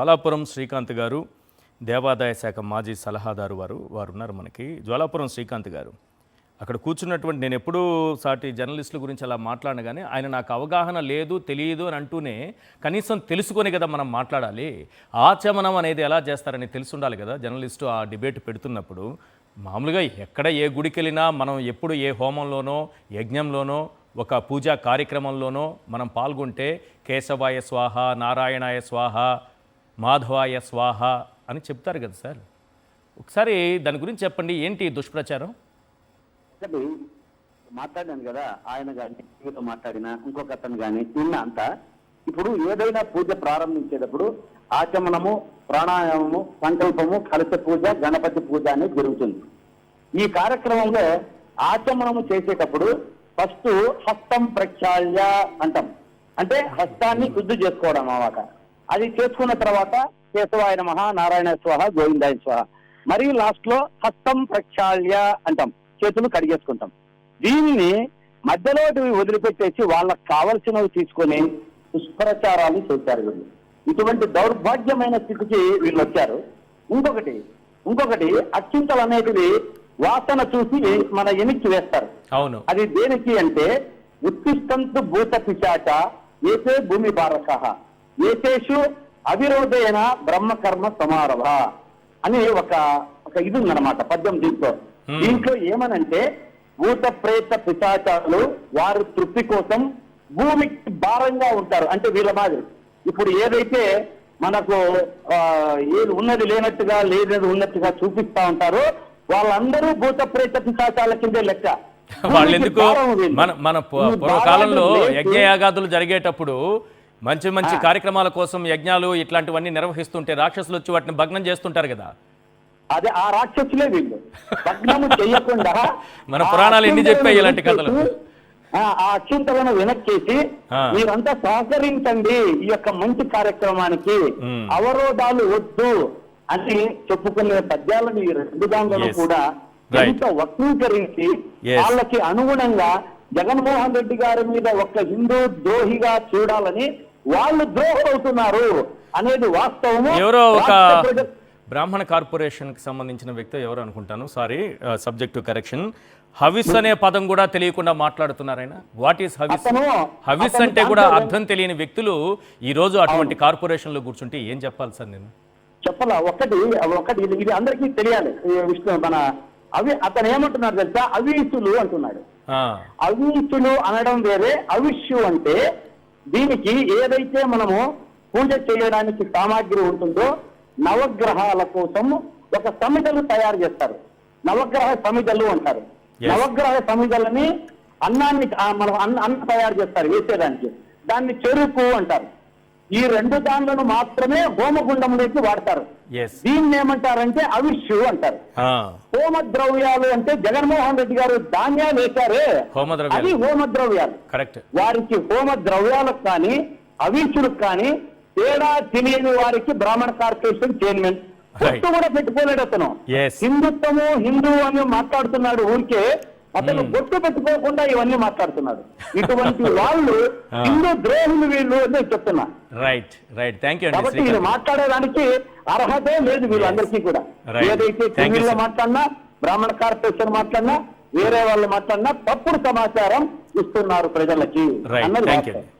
జ్వాలాపురం శ్రీకాంత్ గారు దేవాదాయ శాఖ మాజీ సలహాదారు వారు ఉన్నారు మనకి. జ్వాలాపురం శ్రీకాంత్ గారు అక్కడ కూర్చున్నటువంటి, నేను ఎప్పుడూ సాటి జర్నలిస్టుల గురించి అలా మాట్లాడను, కానీ ఆయన నాకు అవగాహన లేదు, తెలియదు అని అంటూనే కనీసం తెలుసుకొని కదా మనం మాట్లాడాలి. ఆచమనం అనేది ఎలా చేస్తారని తెలిసి ఉండాలి కదా జర్నలిస్టు ఆ డిబేట్ పెడుతున్నప్పుడు. మామూలుగా ఎక్కడ ఏ గుడికి వెళ్ళినా మనం ఎప్పుడు ఏ హోమంలోనో యజ్ఞంలోనో ఒక పూజా కార్యక్రమంలోనో మనం పాల్గొంటే కేశవాయ స్వాహ, నారాయణాయ స్వాహ, మాధవాయ స్వాహ అని చెప్తారు కదా సార్. ఒకసారి దాని గురించి చెప్పండి, ఏంటి దుష్ప్రచారం? మాట్లాడాను కదా, ఆయన కానీ టీవీతో మాట్లాడినా ఇంకొక అతను కానీ నిన్న అంతా ఇప్పుడు ఏదైనా పూజ ప్రారంభించేటప్పుడు ఆచమనము, ప్రాణాయామము, సంకల్పము, కలశ పూజ, గణపతి పూజ అనేది జరుగుతుంది. ఈ కార్యక్రమంలో ఆచమనము చేసేటప్పుడు ఫస్ట్ హస్తం ప్రక్షాళ్య అంటాం, అంటే హస్తాన్ని శుద్ధి చేసుకోవడం అన్నమాట. అది చేసుకున్న తర్వాత కేశవాయ నమః, నారాయణ స్వాహ, గోవిందాయ స్వాహ, మరియు లాస్ట్ లో హస్తం ప్రక్షాళ్య అంటాం, చేతులు కడిగేసుకుంటాం. దీనిని మధ్యలో వదిలిపెట్టేసి వాళ్ళకు కావలసినవి తీసుకొని దుష్ప్రచారాలు చేశారు వీళ్ళు. ఇటువంటి దౌర్భాగ్యమైన స్థితికి వీళ్ళు వచ్చారు. ఇంకొకటి అత్యుంతలు అనేటివి వాసన చూసి మన ఎనిక్కి వేస్తారు. అవును, అది దేనికి అంటే ఉత్తిష్టంతు భూత పిశాచ ఏతే భూమి భారక ఏతేషు అవిరోధేన బ్రహ్మకర్మ సమారభ అని ఒక ఇది ఉందన్నమాట పద్యం. దీంట్లో ఏమనంటే భూత ప్రేత పిశాచాలు వారి తృప్తి కోసం భూమికి భారంగా ఉంటారు. అంటే వీళ్ళ మాదిరి ఇప్పుడు ఏదైతే మనకు ఏది ఉన్నది లేనట్టుగా, లేనిది ఉన్నట్టుగా చూపిస్తా ఉంటారో వాళ్ళందరూ భూత ప్రేత పిశాచాల కిందే లెక్క. వాళ్ళు ఎందుకు మన పూర్వకాలంలో యజ్ఞయాగాదులు జరిగేటప్పుడు మంచి మంచి కార్యక్రమాల కోసం యజ్ఞాలు ఇట్లాంటివన్నీ నిర్వహిస్తుంటే రాక్షసులు వచ్చి వాటిని భగ్నం చేస్తుంటారు కదా. అదే ఆ రాక్షసులే వీళ్ళు. భగ్నము చేయకుండా మన పురాణాలు ఎన్ని చెప్పాయి ఇలాంటి కథలు. ఆ అత్యుంతలను వెనక్కేసి మీరంతా సహకరించండి ఈ యొక్క మంచి కార్యక్రమానికి, అవరోధాలు వద్దు అని చెప్పుకునే పద్యాలను ఈ రెండు దాంట్లో కూడా ఎంత వక్రీకరించి వాళ్ళకి అనుగుణంగా జగన్మోహన్ రెడ్డి గారి మీద ఒక హిందూ ద్రోహిగా చూడాలని వాళ్ళు ద్రోహులవుతున్నారు అనేది వాస్తవము. ఎవరో ఒక బ్రాహ్మణ కార్పొరేషన్ కి సంబంధించిన వ్యక్తి ఎవరు అనుకుంటాను, సారీ సబ్జెక్ట్ టు కరెక్షన్, హవిస్ అనే పదం కూడా తెలియకుండా మాట్లాడుతున్నారు ఆయన. What is హవిస్? హవిస్ అంటే కూడా అర్థం తెలియని వ్యక్తులు ఈ రోజు అటువంటి కార్పొరేషన్లో కూర్చుంటే ఏం చెప్పాలి సార్? నేను చెప్పాలా, ఒకటి ఇది అందరికీ తెలియాలి. విష్ణు మన అతను ఏమంటున్నాడు తెలుసా, అవీసులు అంటున్నాడు. అవీసులు అనడం వేరే, అవిష్యు అంటే దీనికి ఏదైతే మనము పూజ చేయడానికి సామాగ్రి ఉంటుందో నవగ్రహాల కోసం ఒక సమిధలు తయారు చేస్తారు, నవగ్రహ సమిధలు అంటారు. నవగ్రహ సమిధలని అన్నాన్ని మనం అన్నం తయారు చేస్తారు వేసేదానికి, దాన్ని చెరుకు అంటారు. ఈ రెండు దాన్లను మాత్రమే హోమగుండంలోకి వాడతారు. దీన్ని ఏమంటారంటే అవిష్యు అంటారు. హోమ ద్రవ్యాలు అంటే జగన్మోహన్ రెడ్డి గారు ధాన్యాలు వేశారే అది హోమ ద్రవ్యాలు. వారికి హోమ ద్రవ్యాలకు కానీ అవిష్యులకు కానీ తేడా తెలియని వారికి బ్రాహ్మణ కార్పొరేషన్ చైర్మన్ కూడా పెట్టుకోలేడు అతను. హిందుత్వము హిందూ అని మాట్లాడుతున్నాడు ఊరికే, అతను బొట్టు పెట్టుకోకుండా ఇవన్నీ మాట్లాడుతున్నాడు. ఇటువంటి వాళ్ళు హిందూ ద్రోహులు వీళ్ళు అని చెప్తున్నా. కాబట్టి వీళ్ళు మాట్లాడేదానికి అర్హతే లేదు వీళ్ళందరికీ కూడా. ఏదైతే టీవీలో మాట్లాడినా, బ్రాహ్మణ కార్పొరేషన్ మాట్లాడినా, వేరే వాళ్ళు మాట్లాడినా తప్పుడు సమాచారం ఇస్తున్నారు ప్రజలకి అన్నది.